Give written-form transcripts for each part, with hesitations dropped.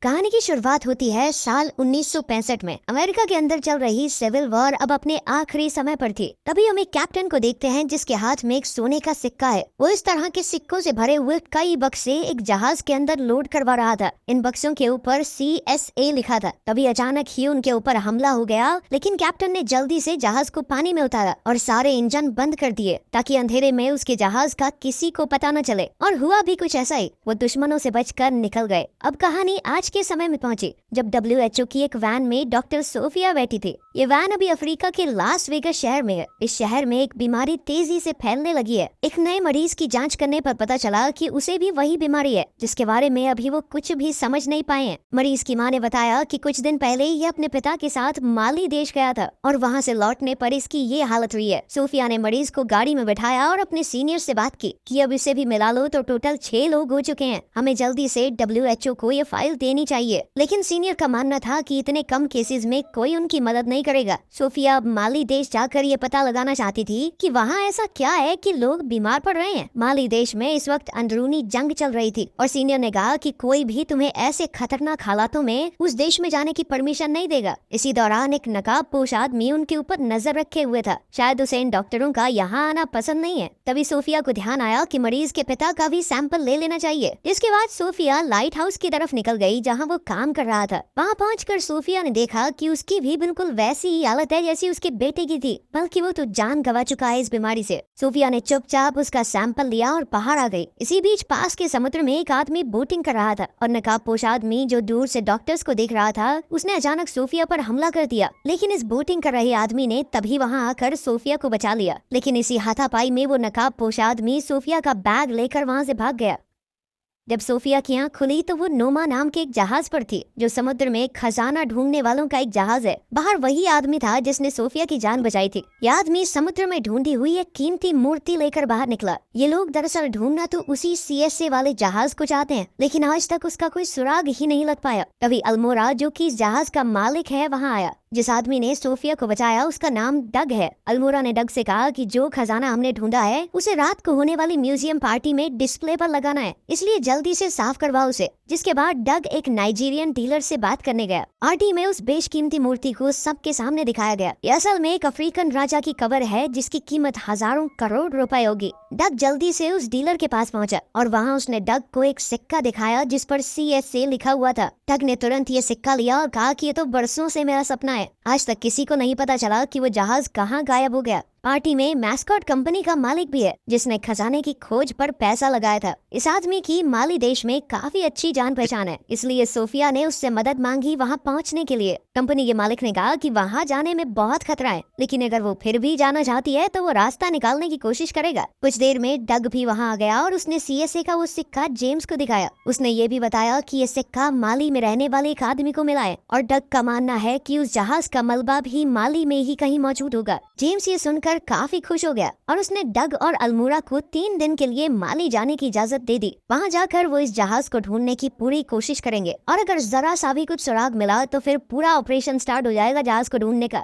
कहानी की शुरुआत होती है साल 1965 में। अमेरिका के अंदर चल रही सिविल वॉर अब अपने आखिरी समय पर थी। तभी हम एक कैप्टन को देखते हैं जिसके हाथ में एक सोने का सिक्का है। वो इस तरह के सिक्कों से भरे हुए कई बक्से एक जहाज के अंदर लोड करवा रहा था। इन बक्सों के ऊपर CSA लिखा था। तभी अचानक ही उनके ऊपर हमला हो गया, लेकिन कैप्टन ने जल्दी से जहाज को पानी में उतारा और सारे इंजन बंद कर दिए ताकि अंधेरे में उसके जहाज का किसी को पता न चले। और हुआ भी कुछ ऐसा ही, वो दुश्मनों से बचकर निकल गए। अब कहानी आज के समय में पहुंची जब WHO की एक वैन में डॉक्टर सोफिया बैठी थी। ये वैन अभी अफ्रीका के लास वेगस शहर में है। इस शहर में एक बीमारी तेजी से फैलने लगी है। एक नए मरीज की जांच करने पर पता चला कि उसे भी वही बीमारी है जिसके बारे में अभी वो कुछ भी समझ नहीं पाए हैं। मरीज की मां ने बताया कि कुछ दिन पहले ही ये अपने पिता के साथ माली देश गया था और वहाँ से लौटने पर इसकी ये हालत हुई है। सोफिया ने मरीज को गाड़ी में बैठाया और अपने सीनियर से बात की कि अब इसे भी मिला लो तो टोटल 6 लोग हो चुके हैं। हमें जल्दी से WHO को ये फाइल देनी चाहिए। लेकिन सीनियर का मानना था कि इतने कम केसेस में कोई उनकी मदद नहीं करेगा। सोफिया अब माली देश जाकर ये पता लगाना चाहती थी कि वहाँ ऐसा क्या है कि लोग बीमार पड़ रहे हैं। माली देश में इस वक्त अंदरूनी जंग चल रही थी और सीनियर ने कहा कि कोई भी तुम्हें ऐसे खतरनाक हालातों में उस देश में जाने की परमिशन नहीं देगा। इसी दौरान एक नकाबपोश आदमी उनके ऊपर नजर रखे हुए था। शायद उसे इन डॉक्टरों का यहाँ आना पसंद नहीं है। तभी सोफिया को ध्यान आया कि मरीज के पिता का भी सैंपल ले लेना चाहिए। इसके बाद सोफिया लाइट हाउस की तरफ निकल गई जहाँ वो काम कर रहा था। वहाँ पहुंचकर सोफिया ने देखा कि उसकी भी बिल्कुल वैसी ही हालत है जैसी उसके बेटे की थी, बल्कि वो तो जान गंवा चुका है इस बीमारी से। सोफिया ने चुपचाप उसका सैंपल लिया और बाहर आ गई। इसी बीच पास के समुद्र में एक आदमी बोटिंग कर रहा था और नकाबपोश आदमी जो दूर से डॉक्टर्स को देख रहा था, उसने अचानक सोफिया पर हमला कर दिया। लेकिन इस बोटिंग कर रहे आदमी ने तभी वहाँ आकर सोफिया को बचा लिया। लेकिन इसी हाथापाई में वो नकाबपोश आदमी सोफिया का बैग लेकर वहाँ से भाग गया। जब सोफिया की आंख खुली तो वो नोमा नाम के एक जहाज पर थी जो समुद्र में खजाना ढूंढने वालों का एक जहाज है। बाहर वही आदमी था जिसने सोफिया की जान बचाई थी। यह आदमी समुद्र में ढूंढी हुई एक कीमती मूर्ति लेकर बाहर निकला। ये लोग दरअसल ढूंढना तो उसी CSA वाले जहाज को चाहते हैं, लेकिन आज तक उसका कोई सुराग ही नहीं लग पाया। तभी अल्मोरा जो कि इस जहाज का मालिक है वहाँ आया। जिस आदमी ने सोफिया को बचाया उसका नाम डग है। अल्मोरा ने डग से कहा कि जो खजाना हमने ढूंढा है उसे रात को होने वाली म्यूजियम पार्टी में डिस्प्ले पर लगाना है, इसलिए जल्दी से साफ करवाओ उसे। जिसके बाद डग एक नाइजीरियन डीलर से बात करने गया। पार्टी में उस बेशकीमती मूर्ति को सबके सामने दिखाया गया। ये असल में एक अफ्रीकन राजा की कब्र है जिसकी कीमत हजारों करोड़ रुपए होगी। डग जल्दी से उस डीलर के पास पहुंचा और वहाँ उसने डग को एक सिक्का दिखाया जिस पर CSA लिखा हुआ था। डग ने तुरंत ये सिक्का लिया और कहा कि ये तो बरसों से मेरा सपना है। आज तक किसी को नहीं पता चला कि वो जहाज कहाँ गायब हो गया। पार्टी में मैस्कॉट कंपनी का मालिक भी है जिसने खजाने की खोज पर पैसा लगाया था। इस आदमी की माली देश में काफी अच्छी जान पहचान है, इसलिए सोफिया ने उससे मदद मांगी वहां पहुंचने के लिए। कंपनी के मालिक ने कहा कि वहां जाने में बहुत खतरा है, लेकिन अगर वो फिर भी जाना चाहती है तो वो रास्ता निकालने की कोशिश करेगा। कुछ देर में डग भी वहां आ गया और उसने CSA का वो सिक्का जेम्स को दिखाया। उसने ये भी बताया कि ये सिक्का माली में रहने वाले एक आदमी को मिला है और डग का मानना है कि उस जहाज का मलबा भी माली में ही कहीं मौजूद होगा। जेम्स ये सुनकर काफी खुश हो गया और उसने डग और अल्मोरा को 3 दिन के लिए माली जाने की इजाजत दे दी। वहाँ जाकर वो इस जहाज को ढूंढने की पूरी कोशिश करेंगे और अगर जरा सा भी कुछ सुराग मिला तो फिर पूरा ऑपरेशन स्टार्ट हो जाएगा जहाज को ढूंढने का।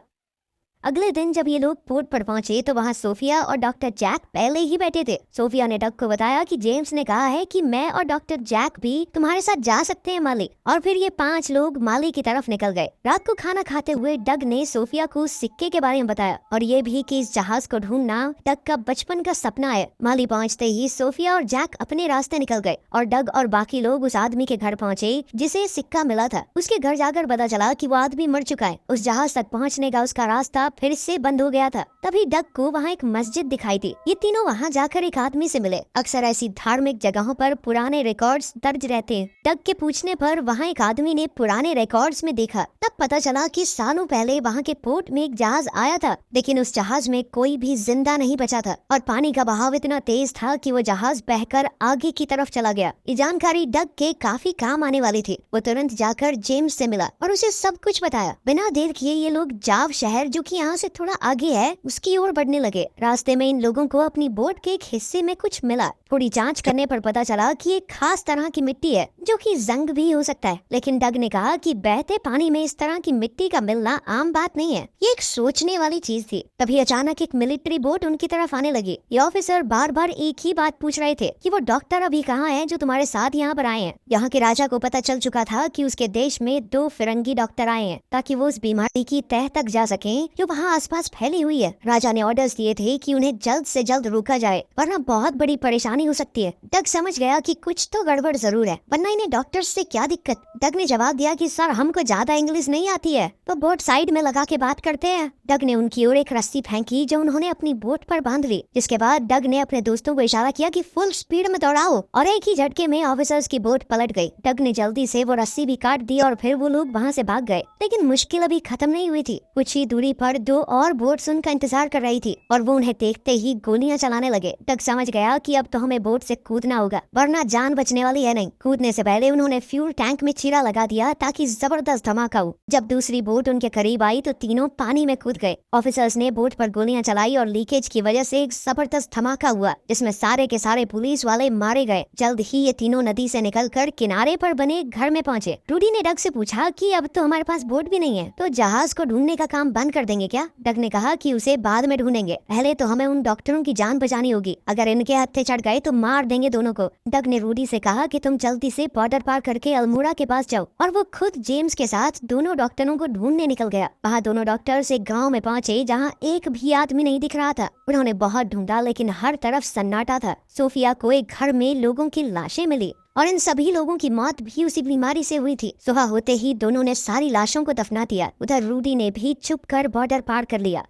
अगले दिन जब ये लोग पोर्ट पर पहुंचे तो वहाँ सोफिया और डॉक्टर जैक पहले ही बैठे थे। सोफिया ने डग को बताया कि जेम्स ने कहा है कि मैं और डॉक्टर जैक भी तुम्हारे साथ जा सकते हैं माली। और फिर ये 5 लोग माली की तरफ निकल गए। रात को खाना खाते हुए डग ने सोफिया को सिक्के के बारे में बताया और ये भी कि इस जहाज को ढूंढना डग का बचपन का सपना है। माली पहुँचते ही सोफिया और जैक अपने रास्ते निकल गए और डग और बाकी लोग उस आदमी के घर पहुँचे जिसे सिक्का मिला था। उसके घर जाकर पता चला कि वो आदमी मर चुका है। उस जहाज तक पहुँचने का उसका रास्ता फिर से बंद हो गया था। तभी डग को वहाँ एक मस्जिद दिखाई थी। ये तीनों वहाँ जाकर एक आदमी से मिले। अक्सर ऐसी धार्मिक जगहों पर पुराने रिकॉर्ड्स दर्ज रहते हैं। डग के पूछने पर वहाँ एक आदमी ने पुराने रिकॉर्ड्स में देखा। तब पता चला कि सालों पहले वहाँ के पोर्ट में एक जहाज आया था, लेकिन उस जहाज में कोई भी जिंदा नहीं बचा था और पानी का बहाव इतना तेज था कि वो जहाज बहकर आगे की तरफ चला गया। ये जानकारी डग के काफी काम आने वाली थी। वो तुरंत जाकर जेम्स से मिला और उसे सब कुछ बताया। बिना देर किए ये लोग जाव शहर जो कि यहाँ से थोड़ा आगे है उसकी ओर बढ़ने लगे। रास्ते में इन लोगों को अपनी बोट के एक हिस्से में कुछ मिला। थोड़ी जांच करने पर पता चला कि एक खास तरह की मिट्टी है जो कि जंग भी हो सकता है। लेकिन डग ने कहा कि बहते पानी में इस तरह की मिट्टी का मिलना आम बात नहीं है, ये एक सोचने वाली चीज थी। तभी अचानक एक मिलिट्री बोट उनकी तरफ आने लगी। ये ऑफिसर बार बार एक ही बात पूछ रहे थे कि वो डॉक्टर अभी कहाँ है जो तुम्हारे साथ यहाँ पर आए हैं। यहाँ के राजा को पता चल चुका था कि उसके देश में 2 फिरंगी डॉक्टर आए हैं ताकि वो उस बीमारी की तह तक जा सकें जो वहाँ आसपास फैली हुई है। राजा ने ऑर्डर्स दिए थे कि उन्हें जल्द से जल्द रोका जाए वरना बहुत बड़ी परेशानी हो सकती है। डग समझ गया कि कुछ तो गड़बड़ जरूर है, वरना इन्हें डॉक्टर्स से क्या दिक्कत। डग ने जवाब दिया कि सर हमको ज्यादा इंग्लिश नहीं आती है तो बोट साइड में लगा के बात करते हैं। डग ने उनकी ओर एक रस्सी फेंकी जो उन्होंने अपनी बोट पर बांध ली, जिसके बाद डग ने अपने दोस्तों को इशारा किया कि फुल स्पीड में दौड़ाओ और एक ही झटके में ऑफिसर्स की बोट पलट गई। डग ने जल्दी से वो रस्सी भी काट दी और फिर वो लोग वहाँ से भाग गए। लेकिन मुश्किल अभी खत्म नहीं हुई थी। कुछ ही दूरी पर 2 और बोट्स उनका इंतजार कर रही थी और वो उन्हें देखते ही गोलियां चलाने लगे। डग समझ गया कि अब तो हमें बोट से कूदना होगा वरना जान बचने वाली है नहीं। कूदने से पहले उन्होंने फ्यूल टैंक में चीरा लगा दिया ताकि जबरदस्त धमाका हो। जब दूसरी बोट उनके करीब आई तो तीनों पानी में कूद गए। ऑफिसर्स ने बोट पर गोलियां चलाई और लीकेज की वजह से एक जबरदस्त धमाका हुआ जिसमें सारे के सारे पुलिस वाले मारे गए। जल्द ही ये तीनों नदी से निकलकर किनारे पर बने घर में पहुंचे। रूडी ने डग से पूछा कि अब तो हमारे पास बोट भी नहीं है तो जहाज को ढूंढने का काम बंद कर देंगे क्या। डग ने कहा कि उसे बाद में ढूंढेंगे, पहले तो हमें उन डॉक्टरों की जान बचानी होगी। अगर इनके हत्थे चढ़ गए तो मार देंगे दोनों को। डग ने रूडी से कहा कि तुम जल्दी से बॉर्डर पार करके अल्मोड़ा के पास जाओ और वो खुद जेम्स के साथ दोनों डॉक्टरों को ढूंढने निकल गया। वहाँ दोनों डॉक्टर्स एक गांव में पहुंचे जहाँ एक भी आदमी नहीं दिख रहा था। उन्होंने बहुत ढूंढा लेकिन हर तरफ सन्नाटा था। सोफिया को एक घर में लोगों की लाशें मिली और इन सभी लोगों की मौत भी उसी बीमारी से हुई थी। सुबह होते ही दोनों ने सारी लाशों को दफना दिया। उधर रूडी ने भी चुप कर बॉर्डर पार कर लिया।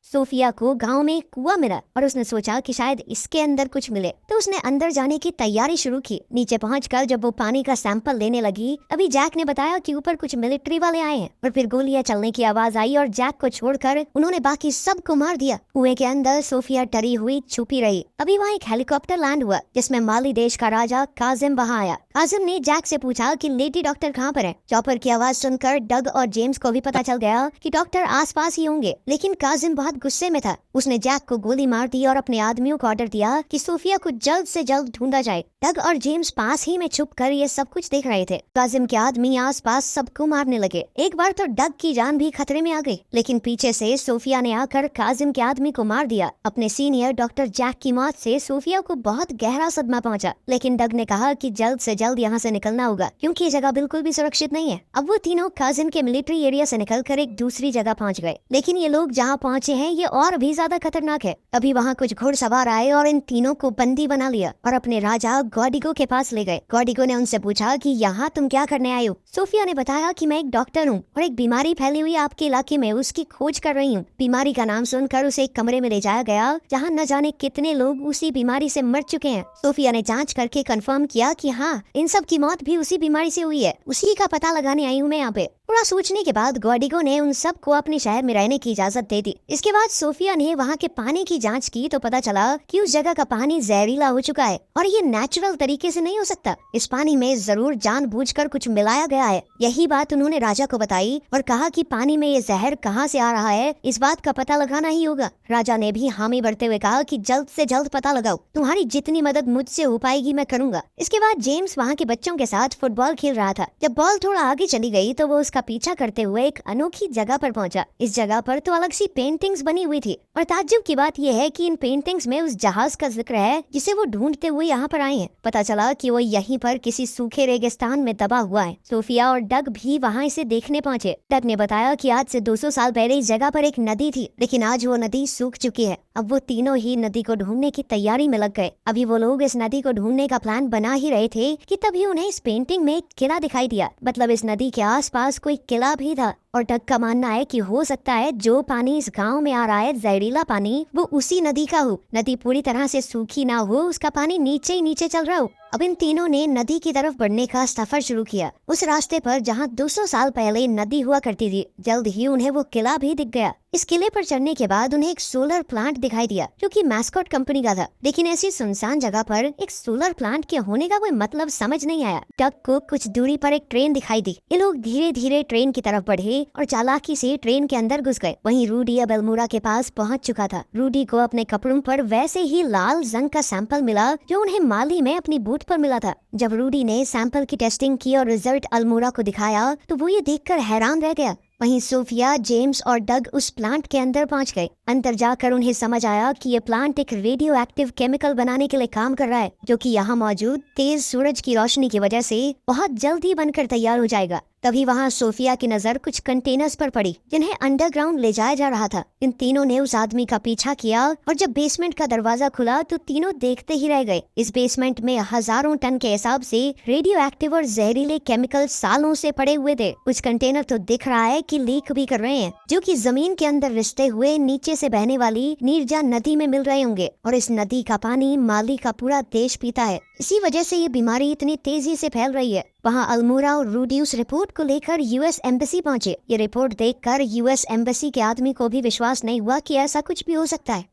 सोफिया को गांव में एक कुआं मिला और उसने सोचा कि शायद इसके अंदर कुछ मिले तो उसने अंदर जाने की तैयारी शुरू की। नीचे पहुंचकर जब वो पानी का सैंपल लेने लगी तभी जैक ने बताया कि ऊपर कुछ मिलिट्री वाले आए हैं और फिर गोलियां चलने की आवाज आई और जैक को छोड़कर उन्होंने बाकी सबको मार दिया। कुएं के अंदर सोफिया डरी हुई छुपी रही। अभी वहाँ एक हेलीकॉप्टर लैंड हुआ जिसमें माली देश का राजा काजिम वहाँ आया। काजिम ने जैक से पूछा कि लेडी डॉक्टर कहाँ पर है। चॉपर की आवाज सुनकर डग और जेम्स को भी पता चल गया कि डॉक्टर आसपास ही होंगे, लेकिन काजिम बहुत गुस्से में था। उसने जैक को गोली मार दी और अपने आदमियों को ऑर्डर दिया कि सोफिया को जल्द से जल्द ढूंढा जाए। डग और जेम्स पास ही में छुपकर ये सब कुछ देख रहे थे। काजिम के आदमी आसपास सबको मारने लगे। एक बार तो डग की जान भी खतरे में आ गई, लेकिन पीछे से सोफिया ने आकर काजिम के आदमी को मार दिया। अपने सीनियर डॉक्टर जैक की मौत से सोफिया को बहुत गहरा सदमा पहुंचा, लेकिन डग ने कहा कि जल्द से जल्द यहाँ से निकलना होगा क्योंकि ये जगह बिल्कुल भी सुरक्षित नहीं है। अब वो तीनों काजिम के मिलिट्री एरिया से निकलकर एक दूसरी जगह पहुंच गए, लेकिन ये लोग जहाँ पहुंचे हैं ये और भी ज्यादा खतरनाक है। अभी वहाँ कुछ घुड़सवार आए और इन तीनों को बंदी बना लिया और अपने राजा गॉडिगो के पास ले गए। गॉडिगो ने उनसे पूछा कि यहाँ तुम क्या करने आए हो। सोफिया ने बताया कि मैं एक डॉक्टर हूँ और एक बीमारी फैली हुई आपके इलाके में उसकी खोज कर रही हूँ। बीमारी का नाम सुनकर उसे एक कमरे में ले जाया गया जहाँ न जाने कितने लोग उसी बीमारी से मर चुके हैं। सोफिया ने जांच करके कंफर्म किया कि हाँ, इन सब की मौत भी उसी बीमारी से हुई है। उसी का पता लगाने आई हूँ मैं यहाँ पे। थोड़ा सोचने के बाद गॉडिगो ने उन सब को अपने शहर में रहने की इजाजत दे दी। इसके बाद सोफिया ने वहाँ के पानी की जांच की तो पता चला कि उस जगह का पानी जहरीला हो चुका है और ये नेचुरल तरीके से नहीं हो सकता। इस पानी में जरूर जानबूझकर कुछ मिलाया गया है। यही बात उन्होंने राजा को बताई और कहा कि पानी में ये जहर कहाँ से आ रहा है, इस बात का पता लगाना ही होगा। राजा ने भी हामी भरते हुए कहा कि जल्द से जल्द पता लगाओ, तुम्हारी जितनी मदद मुझसे हो पाएगी मैं करूंगा। इसके बाद जेम्स वहाँ के बच्चों के साथ फुटबॉल खेल रहा था। जब बॉल थोड़ा आगे चली गई तो वो उसका पीछा करते हुए एक अनोखी जगह पर पहुंचा। इस जगह पर तो अलग सी पेंटिंग्स बनी हुई थी और ताज्जुब की बात यह है कि इन पेंटिंग्स में उस जहाज का जिक्र है जिसे वो ढूंढते हुए यहाँ पर आए हैं। पता चला कि वो यहीं पर किसी सूखे रेगिस्तान में दबा हुआ है। सोफिया और डग भी वहाँ इसे देखने पहुँचे। डग ने बताया कि आज से 200 साल पहले इस जगह पर एक नदी थी, लेकिन आज वो नदी सूख चुकी है। अब वो तीनों ही नदी को ढूंढने की तैयारी में लग गए। अभी वो लोग इस नदी को ढूंढने का प्लान बना ही रहे थे कि तभी उन्हें इस पेंटिंग में एक किला दिखाई दिया। मतलब इस नदी के आसपास कोई किला भी था और डग का मानना है कि हो सकता है जो पानी इस गांव में आ रहा है, जहरीला पानी, वो उसी नदी का हो। नदी पूरी तरह से सूखी ना हो, उसका पानी नीचे ही नीचे चल रहा हो। अब इन तीनों ने नदी की तरफ बढ़ने का सफर शुरू किया, उस रास्ते पर जहाँ 200 साल पहले नदी हुआ करती थी। जल्द ही उन्हें वो किला भी दिख गया। इस किले पर चढ़ने के बाद उन्हें एक सोलर प्लांट दिखाई दिया जो कि मैस्कॉट कंपनी का था, लेकिन ऐसी सुनसान जगह पर एक सोलर प्लांट के होने का कोई मतलब समझ नहीं आया। डग को कुछ दूरी पर एक ट्रेन दिखाई दी। ये लोग धीरे धीरे ट्रेन की तरफ बढ़े और चालाकी से ट्रेन के अंदर घुस गए। वहीं रूडी अब अल्मोड़ा के पास पहुंच चुका था। रूडी को अपने कपड़ों पर वैसे ही लाल जंग का सैंपल मिला जो उन्हें माली में अपनी बूट पर मिला था। जब रूडी ने सैंपल की टेस्टिंग की और रिजल्ट अल्मोड़ा को दिखाया तो वो ये देखकर हैरान रह गया। वहीं सोफिया, जेम्स और डग उस प्लांट के अंदर पहुंच गए। अंदर जाकर उन्हें समझ आया कि ये प्लांट एक रेडियो एक्टिव केमिकल बनाने के लिए काम कर रहा है, जो कि यहाँ मौजूद तेज सूरज की रोशनी की वजह से बहुत जल्दी बनकर तैयार हो जाएगा। तभी वहाँ सोफिया की नजर कुछ कंटेनर्स पर पड़ी जिन्हें अंडरग्राउंड ले जाया जा रहा था। इन तीनों ने उस आदमी का पीछा किया और जब बेसमेंट का दरवाजा खुला तो तीनों देखते ही रह गए। इस बेसमेंट में हजारों टन के हिसाब से रेडियो एक्टिव और जहरीले केमिकल सालों से पड़े हुए थे। कुछ कंटेनर तो दिख रहा है कि लीक भी कर रहे हैं, जो कि जमीन के अंदर रिसते हुए नीचे से बहने वाली नीरजा नदी में मिल रहे होंगे और इस नदी का पानी माली का पूरा देश पीता है। इसी वजह से ये बीमारी इतनी तेजी से फैल रही है। वहाँ अल्मोड़ा और रूडी उस रिपोर्ट को लेकर यूएस एम्बेसी पहुंचे। ये रिपोर्ट देखकर यूएस एम्बेसी के आदमी को भी विश्वास नहीं हुआ कि ऐसा कुछ भी हो सकता है।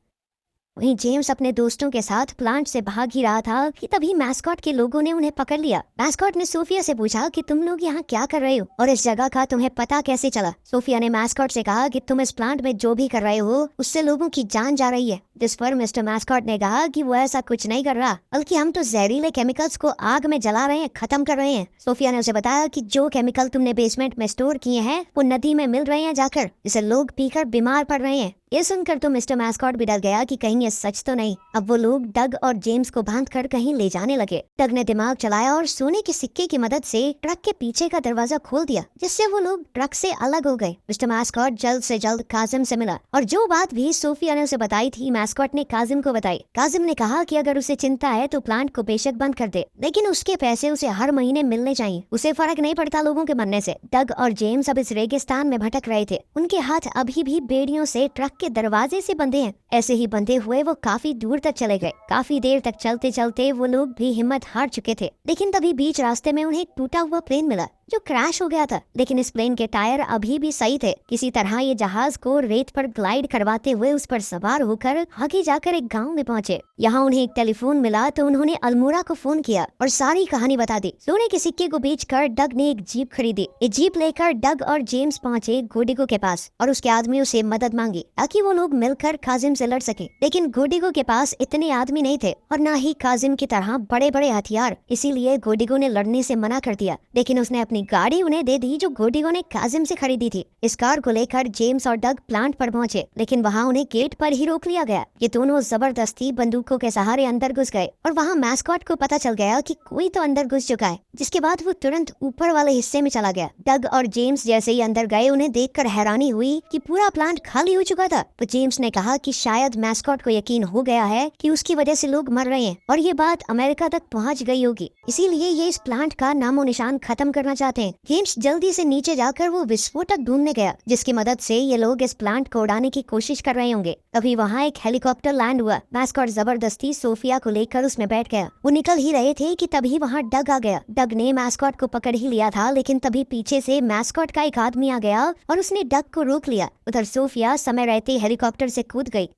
वहीं जेम्स अपने दोस्तों के साथ प्लांट से भाग ही रहा था कि तभी मैस्कॉट के लोगों ने उन्हें पकड़ लिया। मैस्कॉट ने सोफिया से पूछा कि तुम लोग यहाँ क्या कर रहे हो और इस जगह का तुम्हें पता कैसे चला। सोफिया ने मैस्कॉट से कहा कि तुम इस प्लांट में जो भी कर रहे हो उससे लोगों की जान जा रही है। जिस पर मिस्टर मैस्कॉट ने कहा कि वो ऐसा कुछ नहीं कर रहा, बल्कि हम तो जहरीले केमिकल्स को आग में जला रहे हैं, खत्म कर रहे हैं। सोफिया ने उसे बताया कि जो केमिकल तुमने बेसमेंट में स्टोर किए हैं वो नदी में मिल रहे हैं जाकर, जिसे लोग पीकर बीमार पड़ रहे हैं। ये सुनकर तो मिस्टर मैस्कॉट भी डर गया कि कहीं ये सच तो नहीं। अब वो लोग डग और जेम्स को बांधकर कहीं ले जाने लगे। डग ने दिमाग चलाया और सोने के सिक्के की मदद से ट्रक के पीछे का दरवाजा खोल दिया, जिससे वो लोग ट्रक से अलग हो गए। मिस्टर मैस्कॉट जल्द से जल्द काजिम से मिला और जो बात भी सोफिया ने उसे बताई थी मैस्कॉट ने काजिम को बताई। काजिम ने कहा कि अगर उसे चिंता है तो प्लांट को बेशक बंद कर दे, लेकिन उसके पैसे उसे हर महीने मिलने चाहिए। उसे फर्क नहीं पड़ता लोगों के मरने से। डग और जेम्स अब इस रेगिस्तान में भटक रहे थे। उनके हाथ अभी भी बेड़ियों से ट्रक के दरवाजे से बंधे हैं। ऐसे ही बंधे हुए वो काफी दूर तक चले गए। काफी देर तक चलते चलते वो लोग भी हिम्मत हार चुके थे, लेकिन तभी बीच रास्ते में उन्हें टूटा हुआ प्लेन मिला जो क्रैश हो गया था। लेकिन इस प्लेन के टायर अभी भी सही थे। किसी तरह ये जहाज को रेत पर ग्लाइड करवाते हुए उस पर सवार होकर आगे जाकर एक गांव में पहुंचे। यहाँ उन्हें एक टेलीफोन मिला तो उन्होंने अल्मोड़ा को फोन किया और सारी कहानी बता दी। सोने के सिक्के को बेचकर डग ने एक जीप खरीदी। ये जीप लेकर डग और जेम्स पहुंचे गोडिगो के पास और उसके आदमियों से मदद मांगी ताकि वो लोग मिलकर काजिम से लड़ सके। लेकिन गोडिगो के पास इतने आदमी नहीं थे और न ही काजिम की तरह बड़े बड़े हथियार, इसीलिए गोडिगो ने लड़ने से मना कर दिया। लेकिन उसने अपनी गाड़ी उन्हें दे दी जो गोडिगो ने काजिम से खरीदी थी। इस कार को लेकर जेम्स और डग प्लांट पर पहुंचे, लेकिन वहाँ उन्हें गेट पर ही रोक लिया गया। ये दोनों जबरदस्ती बंदूकों के सहारे अंदर घुस गए और वहाँ मैस्कॉट को पता चल गया कि कोई तो अंदर घुस चुका है, जिसके बाद वो तुरंत ऊपर वाले हिस्से में चला गया। डग और जेम्स जैसे ही अंदर गए उन्हें देखकर हैरानी हुई कि पूरा प्लांट खाली हो चुका था। तो जेम्स ने कहा कि शायद मैस्कॉट को यकीन हो गया है कि उसकी वजह से लोग मर रहे हैं और ये बात अमेरिका तक पहुंच गई होगी, इसीलिए ये इस प्लांट का नामो निशान खत्म करना चाहते हैं। जेम्स जल्दी से नीचे जाकर वो विस्फोटक ढूंढने गया जिसकी मदद से ये लोग इस प्लांट को उड़ाने की कोशिश कर रहे होंगे। तभी वहाँ एक हेलीकॉप्टर लैंड हुआ। मैस्कॉट जबरदस्ती सोफिया को लेकर उसमें बैठ गया। वो निकल ही रहे थे कि तभी वहाँ डग आ गया। डग ने मैस्कॉट को पकड़ ही लिया था, लेकिन तभी पीछे से मैस्कॉट का एक आदमी आ गया और उसने डग को रोक लिया। उधर सोफिया समय रहते हेलीकॉप्टर से कूद गई।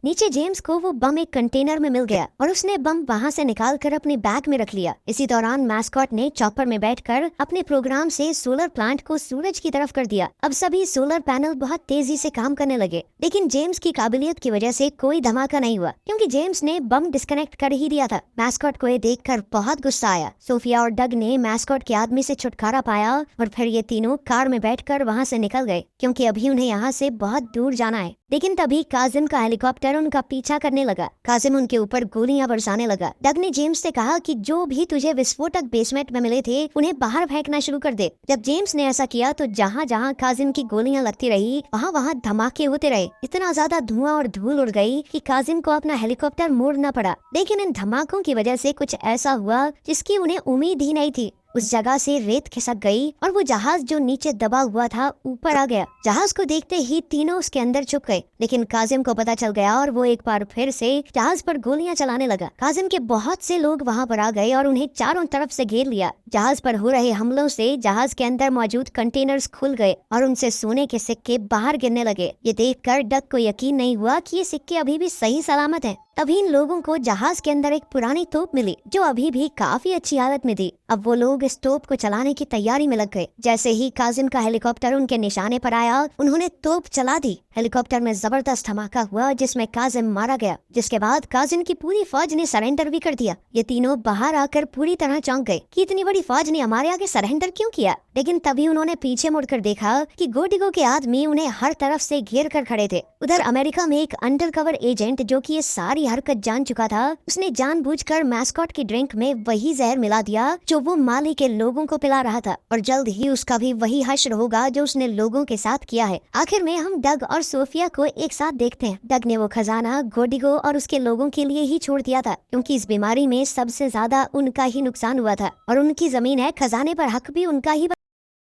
नीचे जेम्स को वो बम एक कंटेनर में मिल गया और उसने बम वहाँ से निकालकर अपने बैग में रख लिया। इसी दौरान मैस्कॉट ने चॉपर में बैठकर अपने प्रोग्राम से सोलर प्लांट को सूरज की तरफ कर दिया। अब सभी सोलर पैनल बहुत तेजी से काम करने लगे, लेकिन जेम्स की काबिलियत की वजह से कोई धमाका नहीं हुआ क्योंकि जेम्स ने बम डिस्कनेक्ट कर ही दिया था। मैस्कॉट को ये देखकर बहुत गुस्सा आया। सोफिया और डग ने मैस्कॉट के आदमी से छुटकारा पाया और फिर ये तीनों कार में बैठकर वहाँ से निकल गए क्योंकि अभी उन्हें यहाँ से बहुत दूर जाना है। लेकिन तभी काजिम का हेलीकॉप्टर उनका पीछा करने लगा। काजिम उनके ऊपर गोलियां बरसाने लगा। डग ने जेम्स से कहा कि जो भी तुझे विस्फोटक बेसमेंट में मिले थे उन्हें बाहर फेंकना शुरू कर दे। जब जेम्स ने ऐसा किया तो जहाँ जहाँ काजिम की गोलियां लगती रही वहाँ वहाँ धमाके होते रहे। इतना ज्यादा धुआं और धूल उड़ गई कि काजिम को अपना हेलीकॉप्टर मोड़ना पड़ा। लेकिन इन धमाकों की वजह से कुछ ऐसा हुआ जिसकी उन्हें उम्मीद ही नहीं थी। उस जगह से रेत खिसक गई और वो जहाज जो नीचे दबा हुआ था ऊपर आ गया। जहाज को देखते ही तीनों उसके अंदर छुप गए, लेकिन काजिम को पता चल गया और वो एक बार फिर से जहाज पर गोलियां चलाने लगा। काजिम के बहुत से लोग वहां पर आ गए और उन्हें चारों तरफ से घेर लिया। जहाज पर हो रहे हमलों से जहाज के अंदर मौजूद कंटेनर्स खुल गए और उनसे सोने के सिक्के बाहर गिरने लगे। ये देखकर डग को यकीन नहीं हुआ कि ये सिक्के अभी भी सही सलामत हैं। तभी इन लोगों को जहाज के अंदर एक पुरानी तोप मिली जो अभी भी काफी अच्छी हालत में थी। अब वो लोग इस तोप को चलाने की तैयारी में लग गए। जैसे ही काजिम का हेलीकॉप्टर उनके निशाने पर आया, उन्होंने तोप चला दी। हेलीकॉप्टर में जबरदस्त धमाका हुआ जिसमें काजिम मारा गया, जिसके बाद काजिम की पूरी फौज ने सरेंडर भी कर दिया। ये तीनों बाहर आकर पूरी तरह चौंक गए कि इतनी बड़ी फौज ने हमारे आगे सरेंडर क्यों किया। लेकिन तभी उन्होंने पीछे मुड़कर देखा कि गोडिगो के आदमी उन्हें हर तरफ से घेर कर खड़े थे। उधर अमेरिका में एक अंडरकवर एजेंट जो कि ये सारी हरकत जान चुका था, उसने जानबूझकर मैस्कॉट की ड्रिंक में वही जहर मिला दिया जो वो माली के लोगों को पिला रहा था, और जल्द ही उसका भी वही हश्र होगा जो उसने लोगों के साथ किया है। आखिर में हम डग और सोफिया को एक साथ देखते हैं। डग ने वो खजाना गोडिगो और उसके लोगों के लिए ही छोड़ दिया था, क्योंकि इस बीमारी में सबसे ज्यादा उनका ही नुकसान हुआ था और उनकी जमीन है, खजाने पर हक भी उनका ही